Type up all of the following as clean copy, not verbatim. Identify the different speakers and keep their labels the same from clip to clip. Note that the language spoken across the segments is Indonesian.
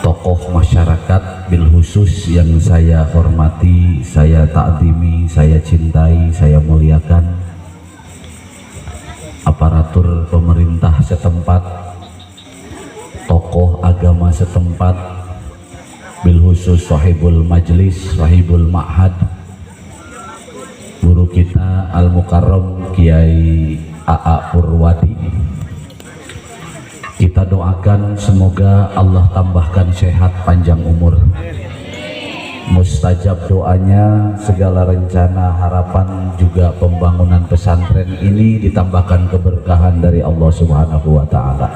Speaker 1: Tokoh masyarakat bil khusus yang saya hormati, saya ta'zimi, saya cintai, saya muliakan, aparatur pemerintah setempat, tokoh agama setempat, bil khusus sahibul majlis, sahibul ma'had, guru kita Al-Mukarram Kiai A.A. Purwadi. Kita doakan semoga Allah tambahkan sehat panjang umur, mustajab doanya, segala rencana harapan juga pembangunan pesantren ini ditambahkan keberkahan dari Allah Subhanahu wa Ta'ala.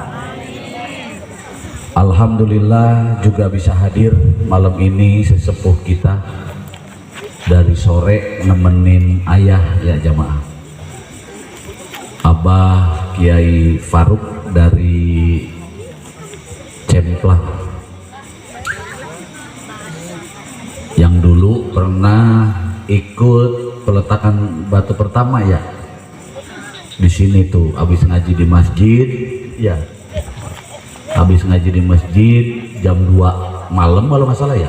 Speaker 1: Alhamdulillah juga bisa hadir malam ini sesepuh kita dari sore nemenin ayah ya jamaah, Abah Kiai Faruk dari Cemplah, yang dulu pernah ikut peletakan batu pertama ya di sini tuh, habis ngaji di masjid ya, habis ngaji di masjid jam 2 malam kalau nggak salah ya,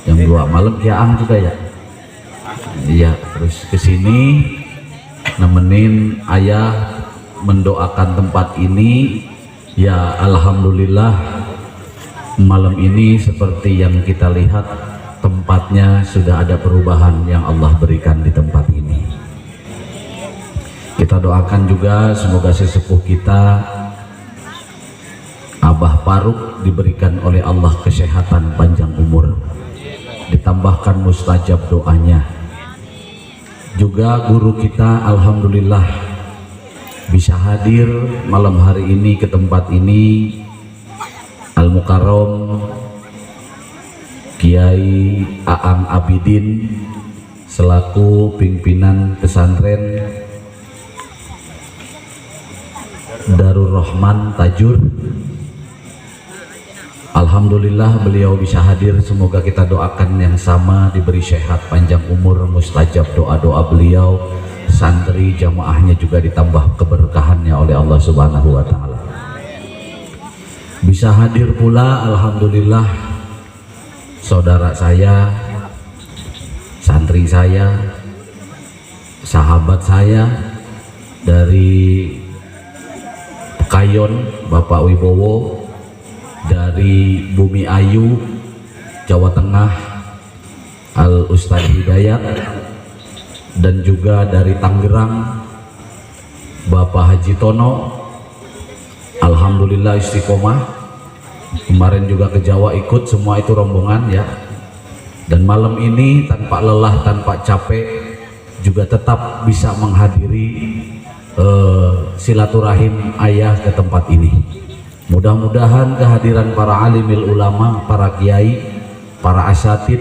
Speaker 1: jam 2 malam Kiaang juga ya, iya, terus kesini nemenin ayah mendoakan tempat ini. Ya alhamdulillah malam ini seperti yang kita lihat, tempatnya sudah ada perubahan yang Allah berikan di tempat ini. Kita doakan juga semoga sesepuh kita Abah Faruk diberikan oleh Allah kesehatan panjang umur, ditambahkan mustajab doanya. Juga guru kita alhamdulillah bisa hadir malam hari ini ke tempat ini, Al-Mukarram Kiai Aang Abidin selaku pimpinan pesantren Darur Rahman Tajur. Alhamdulillah beliau bisa hadir, semoga kita doakan yang sama, diberi sehat panjang umur, mustajab doa-doa beliau, santri jamaahnya juga ditambah keberkahannya oleh Allah Subhanahu wa Ta'ala. Bisa hadir pula alhamdulillah saudara saya, santri saya, sahabat saya dari Pekayon, Bapak Wibowo, dari Bumi Ayu, Jawa Tengah, Al Ustadz Hidayat, dan juga dari Tangerang Bapak Haji Tono, alhamdulillah istiqomah. Kemarin juga ke Jawa ikut, semua itu rombongan ya. Dan malam ini tanpa lelah, tanpa capek, juga tetap bisa menghadiri silaturahim ayah ke tempat ini. Mudah-mudahan kehadiran para alimil ulama, para kiai, para asatid,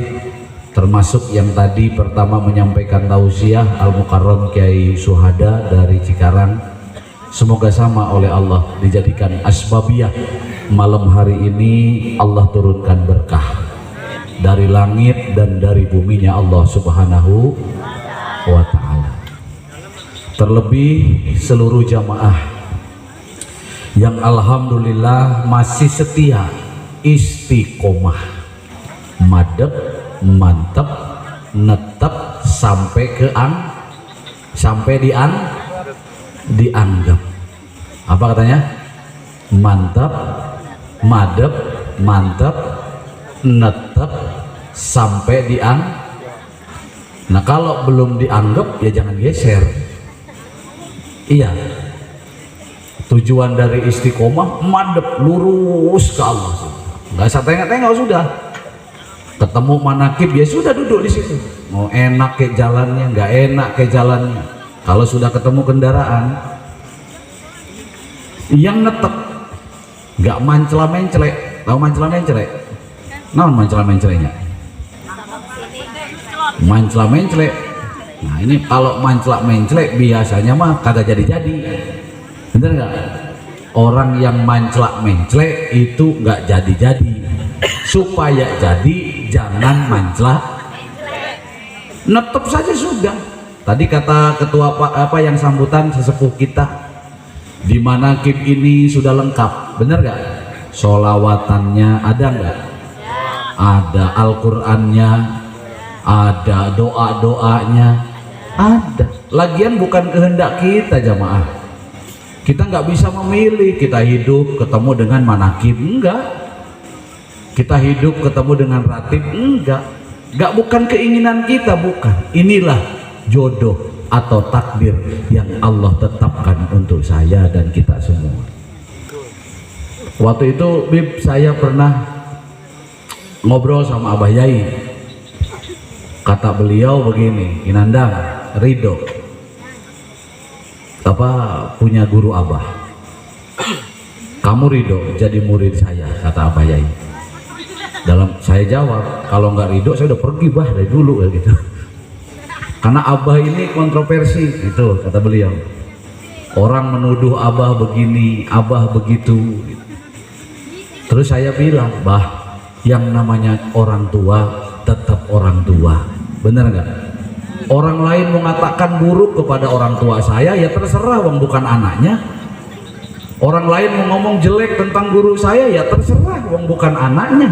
Speaker 1: termasuk yang tadi pertama menyampaikan tausiah Al-Mukarram Kiai Suhada dari Cikarang, semoga sama oleh Allah dijadikan asbabiyah. Malam hari ini Allah turunkan berkah dari langit dan dari buminya Allah Subhanahu wa ta'ala. Terlebih seluruh jamaah yang alhamdulillah masih setia, istiqomah, madep, mantep, netep sampai dianggap. Apa katanya? Mantap, madep, mantep, netep sampai dianggap. Nah kalau belum dianggap ya jangan geser. Iya, tujuan dari istiqomah madep lurus ke Allah, nggak usah tengok-tengok, sudah ketemu manakib ya sudah duduk di situ. Mau enak ke jalannya, nggak enak ke jalannya, kalau sudah ketemu kendaraan yang netep, nggak mancela-mencelek. Tahu mancela-mencelek? Naon mancela-menceleknya? Mancela-mencelek. Nah ini kalau mancela-mencelek biasanya mah kagak jadi-jadi, bener nggak? Orang yang mancela-mencelek itu nggak jadi-jadi. Supaya jadi jangan mancela, netep saja sudah. Tadi kata ketua apa yang sambutan sesepuh kita, di manakib ini sudah lengkap, bener nggak? Sholawatannya ada nggak? Ada, Al-Qur'annya ada, doa-doanya ada. Lagian bukan kehendak kita jamaah, kita nggak bisa memilih. Kita hidup ketemu dengan manakib, enggak. Kita hidup ketemu dengan ratib, enggak. Bukan keinginan kita, bukan. Inilah jodoh atau takdir yang Allah tetapkan untuk saya dan kita semua. Waktu itu Bib, saya pernah ngobrol sama Abah Yai. Kata beliau begini, Inandang, Ridho apa punya guru Abah, kamu ridho jadi murid saya, kata Abah Yai. Dalam saya jawab, kalau nggak ridho saya udah pergi bah dari dulu ya gitu. Karena Abah ini kontroversi itu, kata beliau. Orang menuduh Abah begini, Abah begitu. Terus saya bilang, bah, yang namanya orang tua tetap orang tua, bener nggak? Orang lain mengatakan buruk kepada orang tua saya, ya terserah, wong bukan anaknya. Orang lain mau ngomong jelek tentang guru saya, ya terserah, wong bukan anaknya.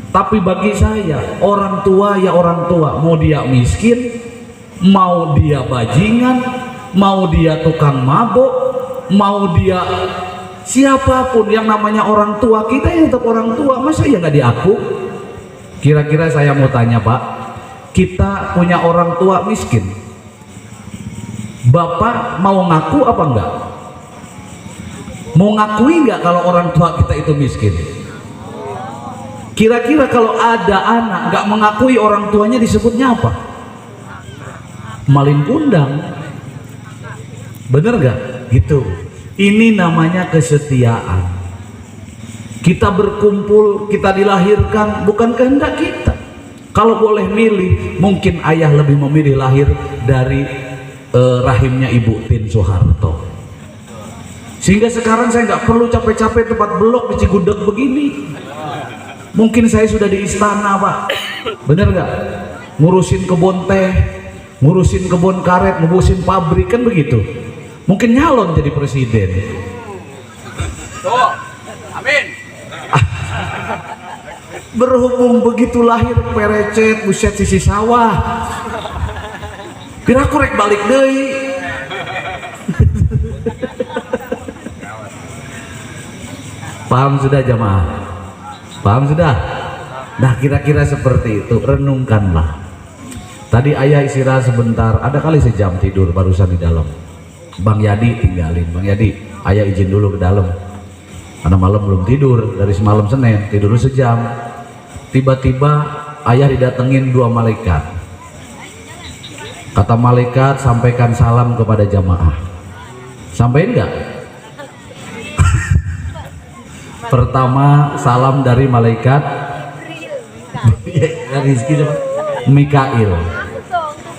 Speaker 1: Tapi bagi saya, orang tua ya orang tua, mau dia miskin, mau dia bajingan, mau dia tukang mabuk, mau dia siapapun, yang namanya orang tua kita ya tetap orang tua. Masa ya nggak diaku? Kira-kira saya mau tanya Pak, kita punya orang tua miskin, Bapak mau ngaku apa enggak? Mau ngakui enggak kalau orang tua kita itu miskin? Kira-kira kalau ada anak nggak mengakui orang tuanya disebutnya apa? Malin kundang, bener nggak? Gitu. Ini namanya kesetiaan. Kita berkumpul, kita dilahirkan bukan kehendak kita. Kalau boleh milih, mungkin ayah lebih memilih lahir dari rahimnya Ibu Tin Soeharto. Sehingga sekarang saya nggak perlu capek-capek tempat blok di Cigudeg begini. Mungkin saya sudah di istana Pak, bener nggak? Ngurusin kebun teh, ngurusin kebun karet, ngurusin pabrik, kan begitu. Mungkin nyalon jadi presiden.
Speaker 2: Tuh, amin.
Speaker 1: Berhubung begitu lahir perecet, buset sisi sawah. Kira korek balik deui. Paham sudah jamaah? Paham sudah? Nah kira-kira seperti itu, renungkanlah. Tadi ayah istirahat sebentar, ada kali sejam tidur barusan di dalam. Bang Yadi tinggalin, Bang Yadi, ayah izin dulu ke dalam. Karena malam belum tidur, dari semalam Senin, tidur sejam. Tiba-tiba ayah didatengin dua malaikat. Kata malaikat, sampaikan salam kepada jamaah. Sampaikan enggak? Pertama salam dari malaikat Mikail.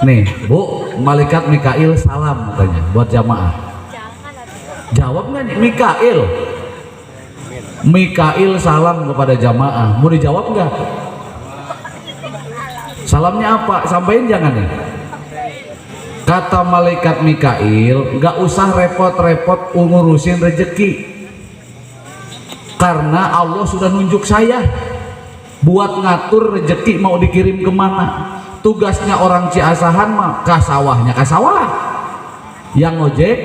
Speaker 1: Nih Bu, malaikat Mikail salam katanya buat jamaah. Jawab nggak nih? Mikail. Mikail salam kepada jamaah. Mau dijawab nggak? Salamnya apa? Sampaikan jangan nih. Kata malaikat Mikail, nggak usah repot-repot ngurusin rezeki, karena Allah sudah nunjuk saya buat ngatur rezeki mau dikirim kemana. Tugasnya orang Ciasahan mah kasawahnya kasawah, yang ngojek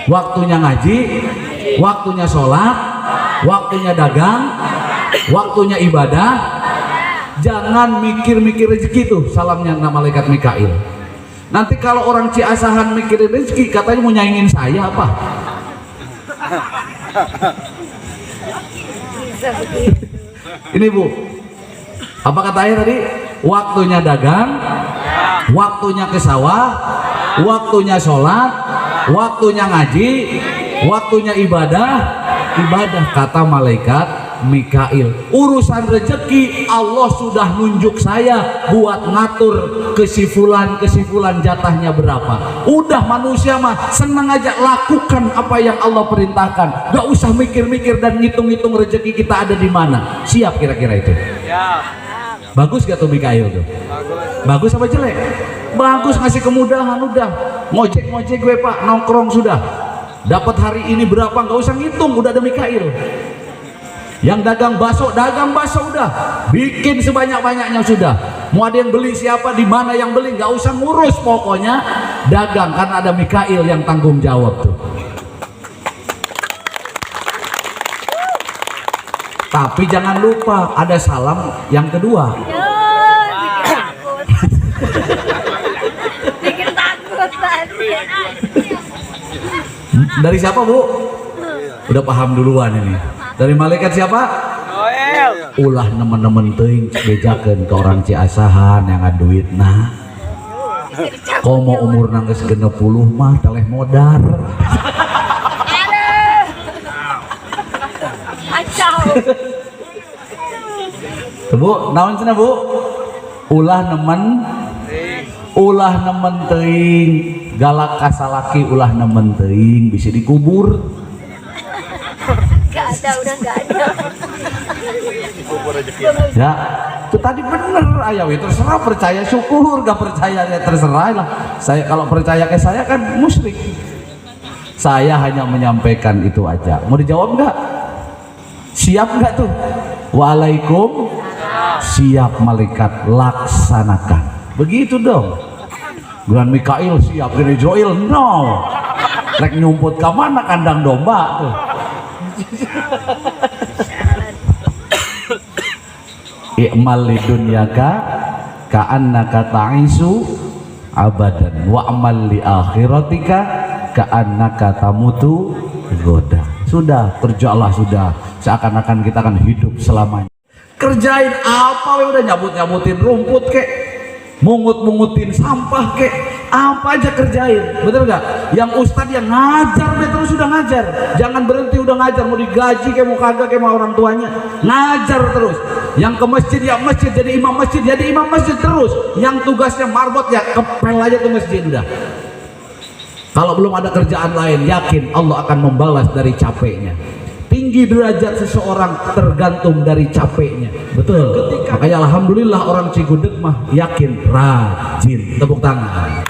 Speaker 1: waktunya ngaji, waktunya sholat, waktunya dagang, waktunya ibadah. Jangan mikir-mikir rezeki tuh. Salamnya malaikat Mikail. Nanti kalau orang Ciasahan mikirin rezeki, katanya mau nyaingin saya apa? Ini Bu, apa kata ayah tadi? Waktunya dagang, waktunya ke sawah, waktunya sholat, waktunya ngaji, waktunya ibadah. Kata malaikat Mikail, urusan rezeki Allah sudah nunjuk saya buat ngatur kesimpulan jatahnya berapa. Udah manusia mah senang aja lakukan apa yang Allah perintahkan, gak usah mikir-mikir dan ngitung-ngitung rezeki kita ada di mana. Siap kira-kira itu? Ya. Bagus gak tuh Mikail tuh? Bagus apa jelek? Bagus, ngasih kemudahan. Udah ngojek gue Pak, nongkrong sudah dapat hari ini berapa, gak usah ngitung, udah ada Mikail. Yang dagang bakso udah bikin sebanyak-banyaknya sudah. Mau ada yang beli siapa, di mana yang beli, nggak usah ngurus, pokoknya dagang, karena ada Mikail yang tanggung jawab tuh. Tapi jangan lupa ada salam yang kedua.
Speaker 2: Bikin takut.
Speaker 1: Dari siapa Bu? Udah paham duluan ini. Dari malaikat siapa? Noel. Ulah nemen-nemen teuing bejakeun ke orang Ciasahan yang ngaduit nah. Komo umur nang geus 60 mah teleh modar.
Speaker 2: Acau.
Speaker 1: Bu, naon cenah Bu? Ulah nemen teuing galak kasalaki, ulah nemen teuing bisa dikubur.
Speaker 2: Udah nggak ada.
Speaker 1: Ya, itu tadi bener ayah, terserah percaya syukur, gak percaya ya terserah lah. Saya kalau percaya ke saya kan musyrik. Saya hanya menyampaikan itu aja. Mau dijawab nggak? Siap nggak tuh? Waalaikum. Siap malaikat, laksanakan. Begitu dong. Bukan Mikail siap, gini Joel no. Lek nyumput ke mana kandang domba tuh. I'mal lidunyaka ka'annaka ta'isu abadan wa amal li akhiratika ka'annaka tamutu goda. Sudah, kerjalah sudah seakan-akan kita akan hidup selamanya. Kerjain apa we, udah nyabut-nyabutin rumput kek, mungut-mungutin sampah kek, apa aja kerjain, bener gak? Yang ustadz yang ngajar terus sudah ngajar, jangan berhenti udah ngajar, mau digaji kayak mau kagak kayak mau orang tuanya, ngajar terus. Yang ke masjid ya masjid, jadi imam masjid terus. Yang tugasnya marbot ya kepel aja ke masjid udah. Kalau belum ada kerjaan lain, yakin Allah akan membalas dari capeknya. Tinggi derajat seseorang tergantung dari capeknya. Betul. Makanya alhamdulillah orang Cigudeg mah yakin rajin. Tepuk tangan.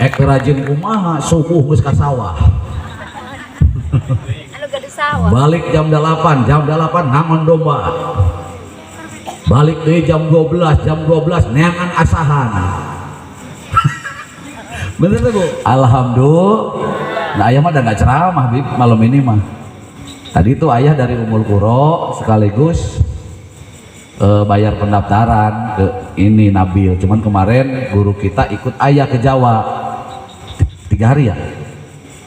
Speaker 1: Ek rajin kumaha subuh geus ka sawah. Balik jam 8 ngangon domba. Balik deui jam 12 neangan asahan. Bener tuh Bu? Alhamdulillah. Nah ayah mah udah gak ceramah Bib malam ini mah. Tadi tuh ayah dari Umul Quro sekaligus bayar pendaftaran ke ini Nabil. Cuman kemarin guru kita ikut ayah ke Jawa 3 hari ya.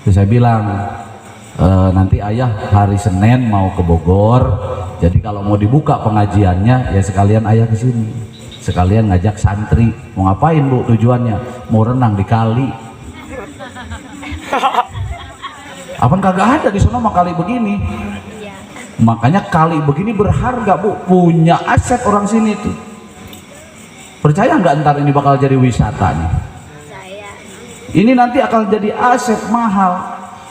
Speaker 1: Terus saya bilang nanti ayah hari Senin mau ke Bogor. Jadi kalau mau dibuka pengajiannya ya sekalian ayah ke sini. Sekalian ngajak santri. Mau ngapain Bu tujuannya? Mau renang di kali. Apa kagak ada di sana mah kali begini. Makanya kali begini berharga Bu, punya aset orang sini tuh. Percaya nggak ntar ini bakal jadi wisata nih? Ini nanti akan jadi aset mahal.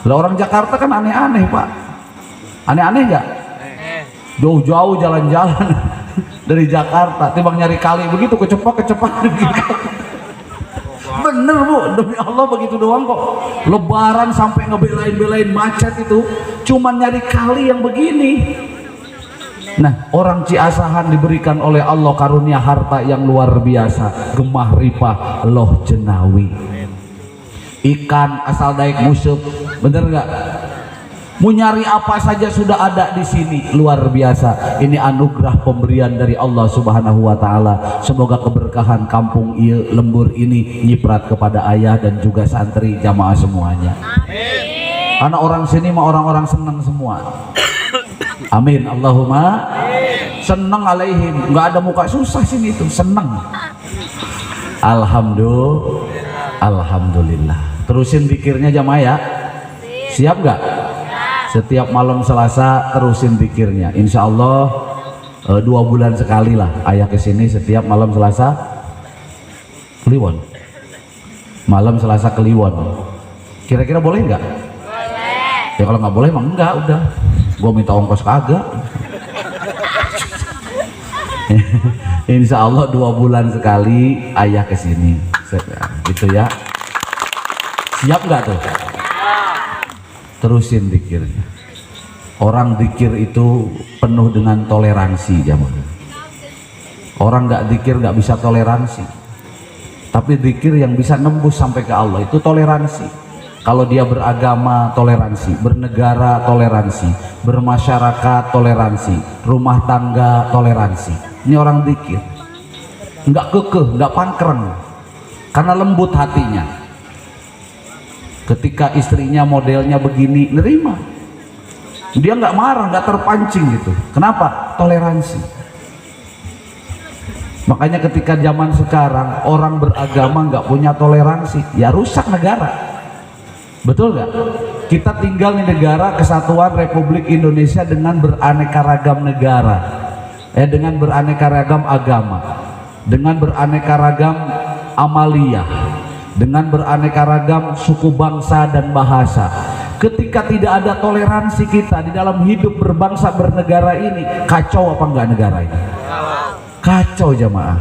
Speaker 1: Lah orang Jakarta kan aneh-aneh Pak. Aneh-aneh nggak? Jauh-jauh jalan-jalan dari Jakarta, timbang nyari kali begitu kecepat bener Bu, demi Allah begitu doang kok. Lebaran sampai ngebelain-belain macet itu cuman nyari kali yang begini. Nah, orang Ciasahan diberikan oleh Allah karunia harta yang luar biasa, gemah ripah loh jenawi, ikan asal daik musup, bener nggak? Mau nyari apa saja sudah ada di sini, luar biasa. Ini anugerah pemberian dari Allah Subhanahu wa taala. Semoga keberkahan kampung ieu lembur ini nyiprat kepada ayah dan juga santri jamaah semuanya. Amin. Karena orang sini mah orang-orang senang semua. Amin. Allahumma senang alaihim. Nggak ada muka susah sini itu, senang. Alhamdulillah. Terusin zikirnya jamaah ya. Siap nggak? Setiap malam Selasa terusin zikirnya. Insya Allah 2 bulan sekali lah ayah kesini setiap malam Selasa Kliwon. Malam Selasa Kliwon. Kira-kira boleh nggak? Boleh. Ya kalau nggak boleh emang enggak, udah. Gua minta ongkos kagak. Insya Allah 2 bulan sekali ayah kesini. Gitu ya. Siap nggak tuh? Terusin zikirnya. Orang zikir itu penuh dengan toleransi jamaah. Orang nggak zikir nggak bisa toleransi, tapi zikir yang bisa nembus sampai ke Allah itu toleransi. Kalau dia beragama toleransi, bernegara toleransi, bermasyarakat toleransi, rumah tangga toleransi. Ini orang zikir, nggak kekeh, nggak pangkreng, karena lembut hatinya. Ketika istrinya modelnya begini, nerima. Dia nggak marah, nggak terpancing gitu. Kenapa? Toleransi. Makanya ketika zaman sekarang orang beragama nggak punya toleransi, ya rusak negara. Betul nggak? Kita tinggal di negara kesatuan Republik Indonesia dengan beraneka ragam negara, dengan beraneka ragam agama, dengan beraneka ragam amalia, dengan beraneka ragam suku bangsa dan bahasa. Ketika tidak ada toleransi kita di dalam hidup berbangsa bernegara ini, kacau apa enggak negara ini? Kacau jamaah.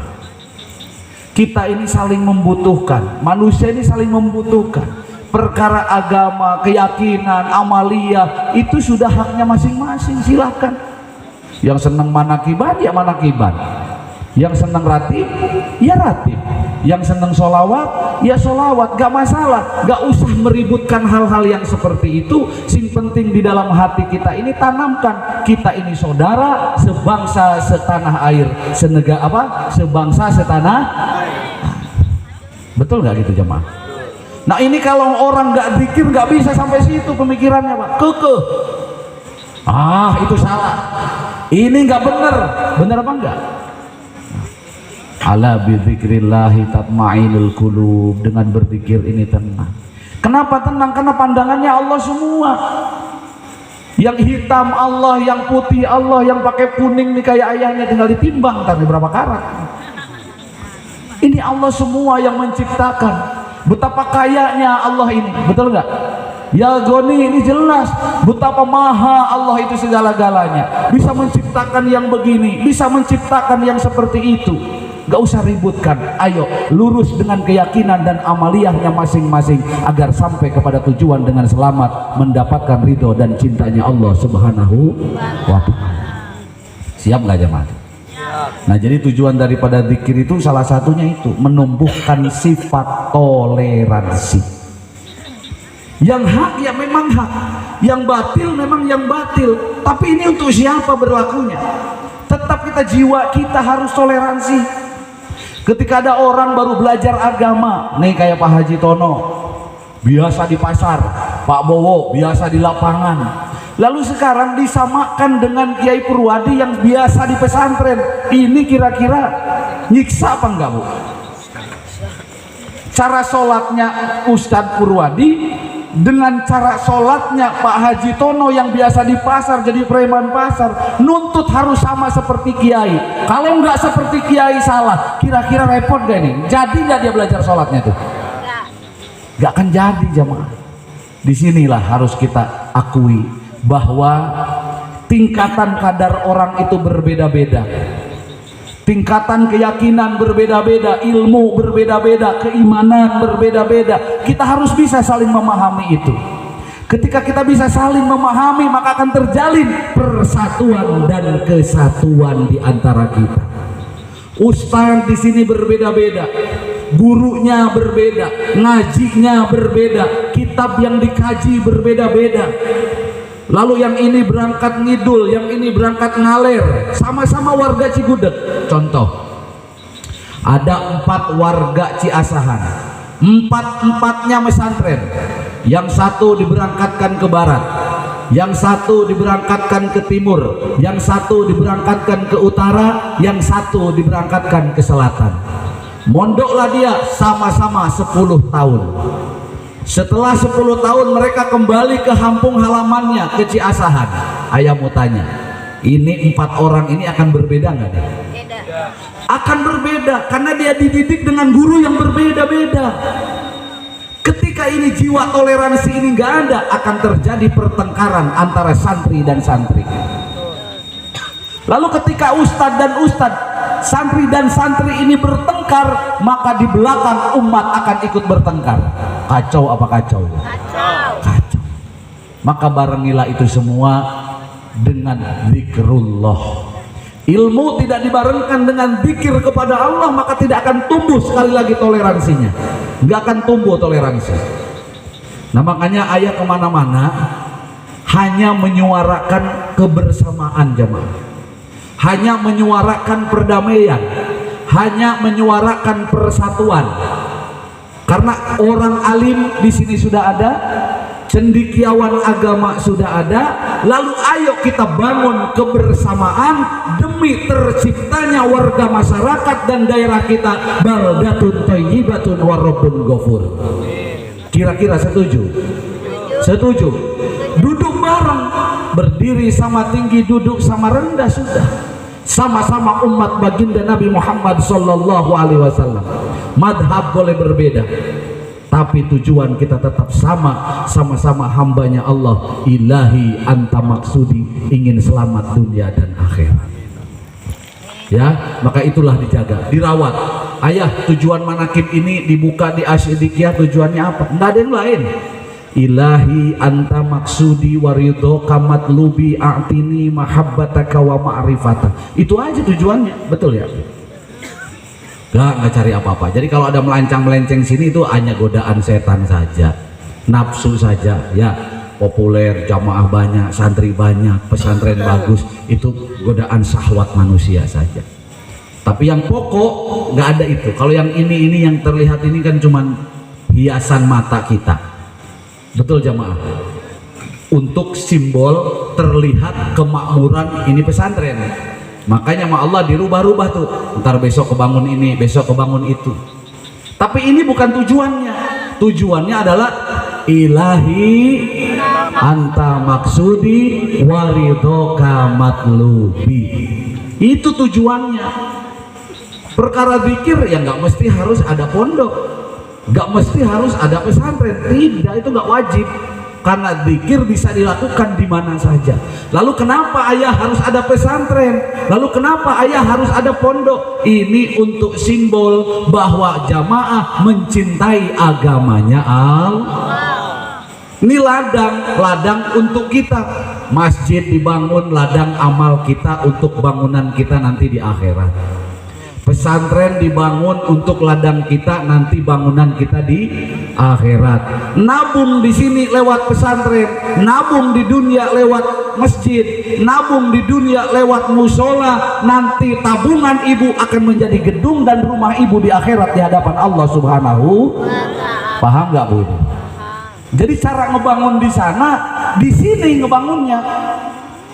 Speaker 1: Kita ini saling membutuhkan, manusia ini saling membutuhkan. Perkara agama, keyakinan, amalia itu sudah haknya masing-masing, silakan. Yang senang manakiban ya manakiban, yang senang ratib ya ratib, yang senang solawat ya solawat, gak masalah. Gak usah meributkan hal-hal yang seperti itu. Sing penting di dalam hati kita ini tanamkan, kita ini saudara, sebangsa setanah air, sebangsa setanah. Betul gak gitu jemaah? Nah ini kalau orang gak zikir gak bisa sampai situ pemikirannya Pak, kekeh. Itu salah, ini gak bener. Bener apa enggak? Ala bidzikrillahi tatmainul qulub. Dengan berzikir ini tenang. Kenapa tenang? Karena pandangannya Allah semua. Yang hitam Allah, yang putih Allah, yang pakai kuning nih kayak ayahnya tinggal ditimbang tadi berapa karat. Ini Allah semua yang menciptakan. Betapa kayanya Allah ini, betul nggak? Ya Goni, ini jelas betapa maha Allah itu segala-galanya. Bisa menciptakan yang begini, bisa menciptakan yang seperti itu. Gak usah ributkan, ayo lurus dengan keyakinan dan amaliyahnya masing-masing agar sampai kepada tujuan dengan selamat, mendapatkan ridho dan cintanya Allah Subhanahu wa ta'ala. Siap gak jemaah? Nah jadi tujuan daripada zikir itu salah satunya itu menumbuhkan sifat toleransi. Yang hak ya memang hak, yang batil memang yang batil. Tapi ini untuk siapa berlakunya? Tetap jiwa kita harus toleransi. Ketika ada orang baru belajar agama, nih kayak Pak Haji Tono, biasa di pasar, Pak Bowo biasa di lapangan. Lalu sekarang disamakan dengan Kiai Purwadi yang biasa di pesantren. Ini kira-kira nyiksa apa enggak Bu? Cara sholatnya Ustadz Purwadi dengan cara sholatnya Pak Haji Tono yang biasa di pasar jadi preman pasar, nuntut harus sama seperti Kiai. Kalau nggak seperti Kiai salah, kira-kira repot gak nih? Jadi nggak dia belajar sholatnya tuh? Gak akan jadi jamaah. Disinilah harus kita akui bahwa tingkatan kadar orang itu berbeda-beda, tingkatan keyakinan berbeda-beda, ilmu berbeda-beda, keimanan berbeda-beda. Kita harus bisa saling memahami itu. Ketika kita bisa saling memahami, maka akan terjalin persatuan dan kesatuan di antara kita. Ustaz di sini berbeda-beda, gurunya berbeda, ngajinya berbeda, kitab yang dikaji berbeda-beda. Lalu yang ini berangkat ngidul, yang ini berangkat ngaler, sama-sama warga Cigudeg. Contoh, ada 4 warga Ciasahan, 4-empatnya pesantren. Yang satu diberangkatkan ke barat, yang satu diberangkatkan ke timur, yang satu diberangkatkan ke utara, yang satu diberangkatkan ke selatan. Mondoklah dia sama-sama 10 tahun. Setelah 10 tahun mereka kembali ke kampung halamannya, ke Ciasahan. Ayah mau tanya, ini 4 orang ini akan berbeda nggak deh? Akan berbeda karena dia dididik dengan guru yang berbeda-beda. Ketika ini jiwa toleransi ini nggak ada, akan terjadi pertengkaran antara santri dan santri. Lalu ketika ustadz dan ustadz, santri dan santri ini bertengkar, maka di belakang umat akan ikut bertengkar. Kacau apa kacau? Kacau. Maka barengilah itu semua dengan zikrullah. Ilmu tidak dibarengkan dengan zikir kepada Allah, maka tidak akan tumbuh sekali lagi toleransinya. Nggak akan tumbuh toleransi. Nah makanya ayah kemana-mana hanya menyuarakan kebersamaan jamaah, hanya menyuarakan perdamaian, hanya menyuarakan persatuan. Karena orang alim di sini sudah ada, cendekiawan agama sudah ada, lalu ayo kita bangun kebersamaan demi terciptanya warga masyarakat dan daerah kita baldatun thayyibatun wa rabbun ghafur. Kira-kira setuju? Setuju? Duduk bareng, berdiri sama tinggi, duduk sama rendah sudah. Sama-sama umat baginda Nabi Muhammad sallallahu alaihi wasallam. Madhab boleh berbeda, tapi tujuan kita tetap sama, sama-sama hambanya Allah. Ilahi anta maksudi, ingin selamat dunia dan akhirat. Ya, maka itulah dijaga, dirawat. Ayah, tujuan manakib ini dibuka di Asyidikiyah tujuannya apa? Enggak ada yang lain. Ilahi anta maksudi waridho kamat lubi a'tini mahabbataka wa ma'rifata. Itu aja tujuannya, betul ya? Nggak cari apa-apa. Jadi kalau ada melenceng-melenceng sini itu hanya godaan setan saja, nafsu saja ya. Populer, jamaah banyak, santri banyak, pesantren bagus, itu godaan syahwat manusia saja. Tapi yang pokok nggak ada itu. Kalau yang ini yang terlihat ini kan cuman hiasan mata kita. Betul jamaah, untuk simbol terlihat kemakmuran ini pesantren. Makanya sama Allah dirubah-rubah tuh, ntar besok kebangun ini, besok kebangun itu. Tapi ini bukan tujuannya. Tujuannya adalah ilahi anta maksudi waridhoka matlubi. Itu tujuannya. Perkara zikir ya nggak mesti harus ada pondok, nggak mesti harus ada pesantren. Tidak, itu nggak wajib. Karena zikir bisa dilakukan di mana saja. Lalu kenapa ayah harus ada pesantren? Lalu kenapa ayah harus ada pondok? Ini untuk simbol bahwa jamaah mencintai agamanya Allah. Ini ladang untuk kita. Masjid dibangun, ladang amal kita untuk bangunan kita nanti di akhirat. Pesantren dibangun untuk ladang kita nanti bangunan kita di akhirat. Nabung di sini lewat pesantren, nabung di dunia lewat masjid, nabung di dunia lewat musola. Nanti tabungan ibu akan menjadi gedung dan rumah ibu di akhirat di hadapan Allah Subhanahu. Paham nggak Bu? Jadi cara ngebangun di sana, di sini ngebangunnya.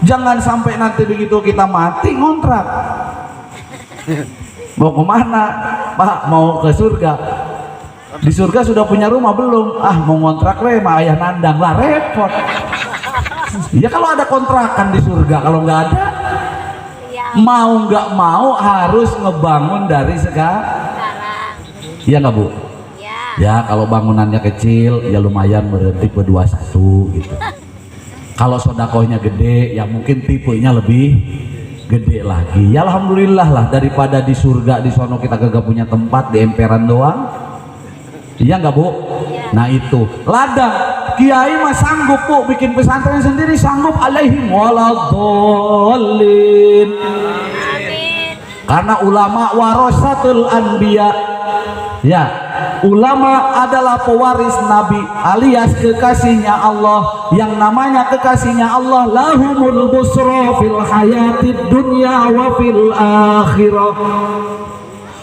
Speaker 1: Jangan sampai nanti begitu kita mati ngontrak. Mau kemana? Pak, mau ke surga. Di surga sudah punya rumah belum? Ah, mau ngontrak mah ayah nandang lah, repot. Ya kalau ada kontrakan di surga, kalau nggak ada, mau nggak mau harus ngebangun dari sekarang. Iya nggak Bu? Ya kalau bangunannya kecil ya lumayan berhenti berdua satu gitu. Kalau sodakohnya gede ya mungkin tipenya lebih gede lagi. Ya alhamdulillah lah, daripada di surga di sono kita kagak punya tempat, di emperan doang. Iya nggak Bu? Nah itu ladang kiai mah sanggup Bu bikin pesantren sendiri, sanggup alaihim waladhdallin. Karena ulama warasatul anbiya. Ya, ulama adalah pewaris nabi alias kekasihnya Allah. Yang namanya kekasihnya Allah lahumul busra fil hayatid dunya wa fil akhirah.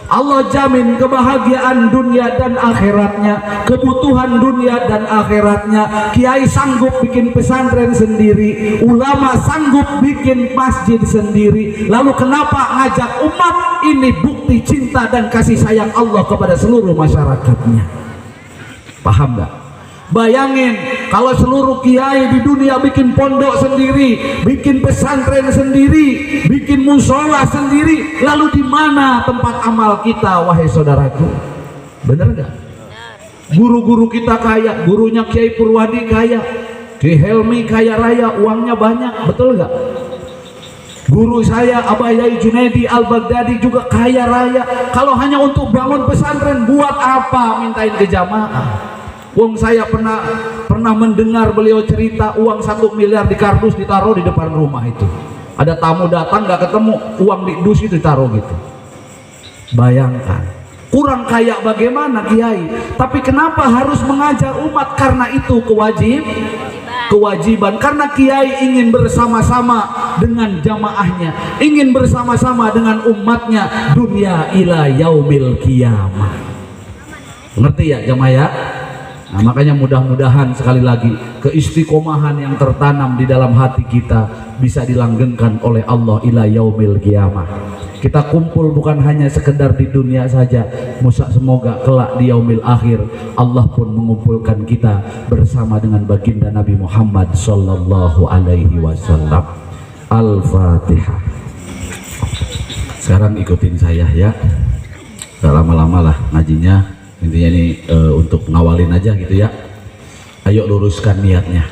Speaker 1: Allah jamin kebahagiaan dunia dan akhiratnya, kebutuhan dunia dan akhiratnya. Kiai sanggup bikin pesantren sendiri, ulama sanggup bikin masjid sendiri. Lalu kenapa ngajak umat? Ini bukti cinta dan kasih sayang Allah kepada seluruh masyarakatnya. Paham gak? Bayangin kalau seluruh kiai di dunia bikin pondok sendiri, bikin pesantren sendiri, bikin musola sendiri, lalu di mana tempat amal kita, wahai saudaraku? Bener gak? Guru-guru kita kaya, gurunya Kiai Purwadi kaya, Kiai Helmi kaya raya, uangnya banyak, betul gak? Guru saya Abah Yai Junaidi Al-Baghdadi juga kaya raya. Kalau hanya untuk bangun pesantren, buat apa mintain ke jamaah? Wong saya pernah mendengar beliau cerita uang 1 miliar di kardus ditaruh di depan rumah itu. Ada tamu datang nggak ketemu, uang di dus itu ditaruh gitu. Bayangkan, kurang kaya bagaimana kiai? Tapi kenapa harus mengajar umat? Karena itu kewajiban. Karena kiai ingin bersama-sama dengan jamaahnya, ingin bersama-sama dengan umatnya, dunia ila yaumil qiyamah. Ngerti ya jamaah ya? Nah, makanya mudah-mudahan sekali lagi keistiqomahan yang tertanam di dalam hati kita bisa dilanggengkan oleh Allah ila yaumil qiyamah. Kita kumpul bukan hanya sekedar di dunia saja, semoga kelak di yaumil akhir Allah pun mengumpulkan kita bersama dengan baginda Nabi Muhammad sallallahu alaihi wasallam. Al-Fatihah. Sekarang ikutin saya ya, gak lama-lama lah ngajinya. Intinya ini untuk ngawalin aja gitu ya. Ayo luruskan niatnya.